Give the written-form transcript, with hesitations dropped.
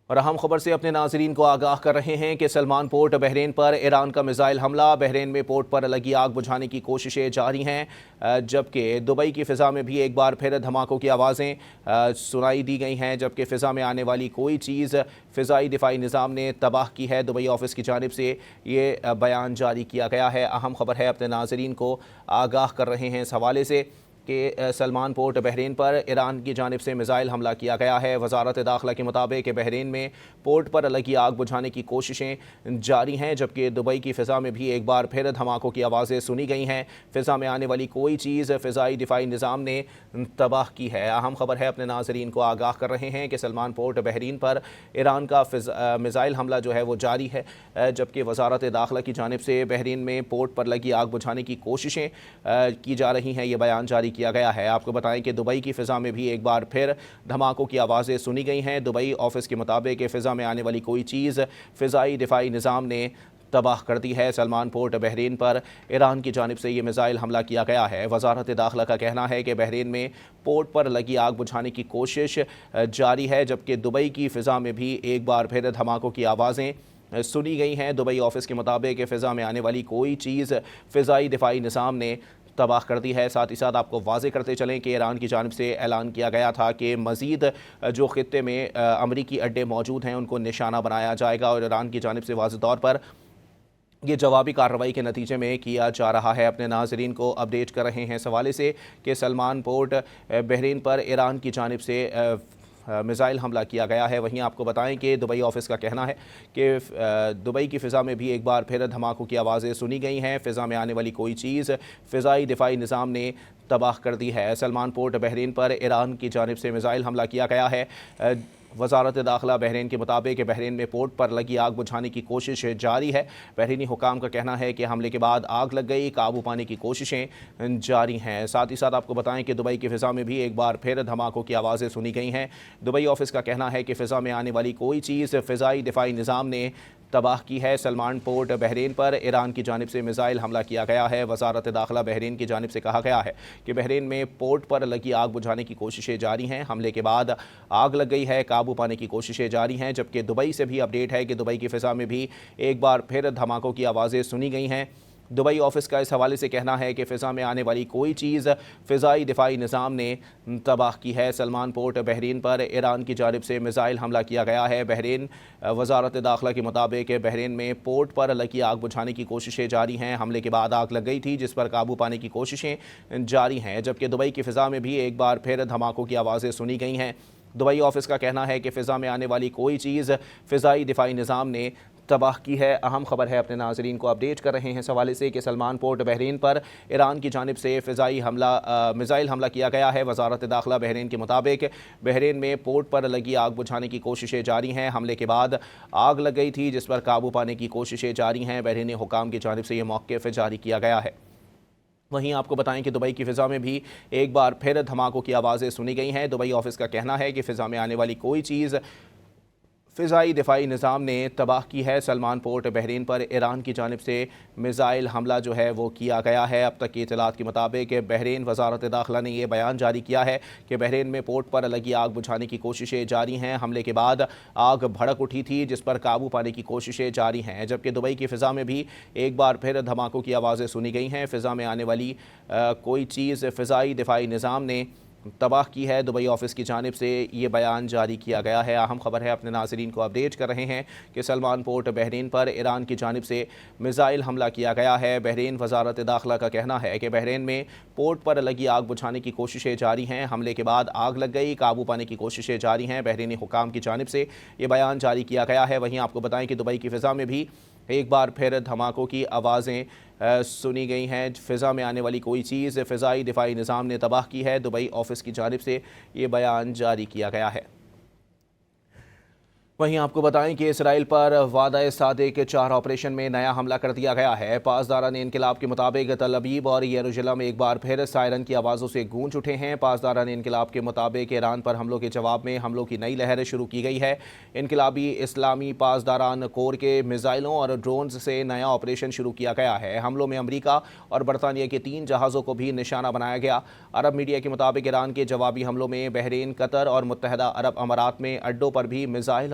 اور اہم خبر سے اپنے ناظرین کو آگاہ کر رہے ہیں کہ سلمان پورٹ بحرین پر ایران کا میزائل حملہ، بحرین میں پورٹ پر لگی آگ بجھانے کی کوششیں جاری ہیں، جبکہ دبئی کی فضا میں بھی ایک بار پھر دھماکوں کی آوازیں سنائی دی گئی ہیں، جبکہ فضا میں آنے والی کوئی چیز فضائی دفاعی نظام نے تباہ کی ہے۔ دبئی آفس کی جانب سے یہ بیان جاری کیا گیا ہے۔ اہم خبر ہے، اپنے ناظرین کو آگاہ کر رہے ہیں اس حوالے سے کہ سلمان پورٹ بحرین پر ایران کی جانب سے میزائل حملہ کیا گیا ہے۔ وزارت داخلہ کے مطابق بحرین میں پورٹ پر لگی آگ بجھانے کی کوششیں جاری ہیں، جبکہ دبئی کی فضا میں بھی ایک بار پھر دھماکوں کی آوازیں سنی گئی ہیں۔ فضا میں آنے والی کوئی چیز فضائی دفاعی نظام نے تباہ کی ہے۔ اہم خبر ہے، اپنے ناظرین کو آگاہ کر رہے ہیں کہ سلمان پورٹ بحرین پر ایران کا میزائل حملہ جو ہے وہ جاری ہے، جبکہ وزارت داخلہ کی جانب سے بحرین میں پورٹ پر لگی آگ بجھانے کی کوششیں کی جا رہی ہیں۔ یہ بیان جاری کیا گیا ہے۔ آپ کو بتائیں کہ دبئی کی فضا میں بھی ایک بار پھر دھماکوں کی آوازیں سنی گئی ہیں۔ دبئی آفس کے مطابق فضا میں آنے والی کوئی چیز فضائی دفاعی نظام نے تباہ کر دی ہے۔ سلمان پورٹ بحرین پر ایران کی جانب سے یہ میزائل حملہ کیا گیا ہے۔ وزارت داخلہ کا کہنا ہے کہ بحرین میں پورٹ پر لگی آگ بجھانے کی کوشش جاری ہے، جبکہ دبئی کی فضا میں بھی ایک بار پھر دھماکوں کی آوازیں سنی گئی ہیں۔ دبئی آفس کے مطابق فضا میں آنے والی کوئی چیز فضائی دفاعی نظام نے تباہ کر دی ہے۔ ساتھ ہی ساتھ آپ کو واضح کرتے چلیں کہ ایران کی جانب سے اعلان کیا گیا تھا کہ مزید جو خطے میں امریکی اڈے موجود ہیں ان کو نشانہ بنایا جائے گا، اور ایران کی جانب سے واضح طور پر یہ جوابی کارروائی کے نتیجے میں کیا جا رہا ہے۔ اپنے ناظرین کو اپڈیٹ کر رہے ہیں اس حوالے سے کہ سلمان پورٹ بحرین پر ایران کی جانب سے میزائل حملہ کیا گیا ہے۔ وہیں آپ کو بتائیں کہ دبئی آفس کا کہنا ہے کہ دبئی کی فضا میں بھی ایک بار پھر دھماکوں کی آوازیں سنی گئی ہیں۔ فضا میں آنے والی کوئی چیز فضائی دفاعی نظام نے تباہ کر دی ہے۔ سلمان پورٹ بحرین پر ایران کی جانب سے میزائل حملہ کیا گیا ہے۔ وزارت داخلہ بحرین کے مطابق بحرین میں پورٹ پر لگی آگ بجھانے کی کوشش جاری ہے۔ بحرینی حکام کا کہنا ہے کہ حملے کے بعد آگ لگ گئی، قابو پانے کی کوششیں جاری ہیں۔ ساتھ ہی ساتھ آپ کو بتائیں کہ دبئی کی فضا میں بھی ایک بار پھر دھماکوں کی آوازیں سنی گئی ہیں۔ دبئی آفس کا کہنا ہے کہ فضا میں آنے والی کوئی چیز فضائی دفاعی نظام نے تباہ کی ہے۔ سلمان پورٹ بحرین پر ایران کی جانب سے میزائل حملہ کیا گیا ہے۔ وزارت داخلہ بحرین کی جانب سے کہا گیا ہے کہ بحرین میں پورٹ پر لگی آگ بجھانے کی کوششیں جاری ہیں۔ حملے کے بعد آگ لگ گئی ہے، قابو پانے کی کوششیں جاری ہیں، جبکہ دبئی سے بھی اپڈیٹ ہے کہ دبئی کی فضا میں بھی ایک بار پھر دھماکوں کی آوازیں سنی گئی ہیں۔ دبئی آفس کا اس حوالے سے کہنا ہے کہ فضا میں آنے والی کوئی چیز فضائی دفاعی نظام نے تباہ کی ہے۔ سلمان پورٹ بحرین پر ایران کی جانب سے میزائل حملہ کیا گیا ہے۔ بحرین وزارت داخلہ کے مطابق بحرین میں پورٹ پر لگی آگ بجھانے کی کوششیں جاری ہیں۔ حملے کے بعد آگ لگ گئی تھی جس پر قابو پانے کی کوششیں جاری ہیں، جبکہ دبئی کی فضا میں بھی ایک بار پھر دھماکوں کی آوازیں سنی گئی ہیں۔ دبئی آفس کا کہنا ہے کہ فضا میں آنے والی کوئی چیز فضائی دفاعی نظام نے تباہ کی ہے۔ اہم خبر ہے، اپنے ناظرین کو اپڈیٹ کر رہے ہیں اس حوالے سے کہ سلمان پورٹ بحرین پر ایران کی جانب سے فضائی میزائل حملہ کیا گیا ہے۔ وزارت داخلہ بحرین کے مطابق بحرین میں پورٹ پر لگی آگ بجھانے کی کوششیں جاری ہیں۔ حملے کے بعد آگ لگ گئی تھی جس پر قابو پانے کی کوششیں جاری ہیں۔ بحرینی حکام کی جانب سے یہ موقف جاری کیا گیا ہے۔ وہیں آپ کو بتائیں کہ دبئی کی فضا میں بھی ایک بار پھر دھماکوں کی آوازیں سنی گئی ہیں۔ دبئی آفس کا کہنا ہے کہ فضا میں آنے والی کوئی چیز فضائی دفاعی نظام نے تباہ کی ہے۔ سلمان پورٹ بحرین پر ایران کی جانب سے میزائل حملہ جو ہے وہ کیا گیا ہے۔ اب تک کی اطلاعات کے مطابق بحرین وزارت داخلہ نے یہ بیان جاری کیا ہے کہ بحرین میں پورٹ پر لگی آگ بجھانے کی کوششیں جاری ہیں۔ حملے کے بعد آگ بھڑک اٹھی تھی جس پر قابو پانے کی کوششیں جاری ہیں، جبکہ دبئی کی فضا میں بھی ایک بار پھر دھماکوں کی آوازیں سنی گئی ہیں۔ فضا میں آنے والی کوئی چیز فضائی دفاعی نظام نے تباہ کی ہے۔ دبئی آفس کی جانب سے یہ بیان جاری کیا گیا ہے۔ اہم خبر ہے، اپنے ناظرین کو اپڈیٹ کر رہے ہیں کہ سلمان پورٹ بحرین پر ایران کی جانب سے میزائل حملہ کیا گیا ہے۔ بحرین وزارت داخلہ کا کہنا ہے کہ بحرین میں پورٹ پر لگی آگ بجھانے کی کوششیں جاری ہیں۔ حملے کے بعد آگ لگ گئی، قابو پانے کی کوششیں جاری ہیں۔ بحرینی حکام کی جانب سے یہ بیان جاری کیا گیا ہے۔ وہیں آپ کو بتائیں کہ دبئی کی فضا میں بھی ایک بار پھر دھماکوں کی آوازیں سنی گئی ہیں۔ فضا میں آنے والی کوئی چیز فضائی دفاعی نظام نے تباہ کی ہے۔ دبئی آفس کی جانب سے یہ بیان جاری کیا گیا ہے۔ وہیں آپ کو بتائیں کہ اسرائیل پر وعدہ صادق 4 آپریشن میں نیا حملہ کر دیا گیا ہے۔ پاسداران انقلاب کے مطابق تل ابیب اور یروشلم ایک بار پھر سائرن کی آوازوں سے گونج اٹھے ہیں۔ پاسداران انقلاب کے مطابق ایران پر حملوں کے جواب میں حملوں کی نئی لہر شروع کی گئی ہے۔ انقلابی اسلامی پاسداران کور کے میزائلوں اور ڈرونز سے نیا آپریشن شروع کیا گیا ہے۔ حملوں میں امریکہ اور برطانیہ کے 3 جہازوں کو بھی نشانہ بنایا گیا۔ عرب میڈیا کے مطابق ایران کے جوابی حملوں میں بحرین، قطر اور متحدہ عرب امارات میں اڈوں پر بھی میزائل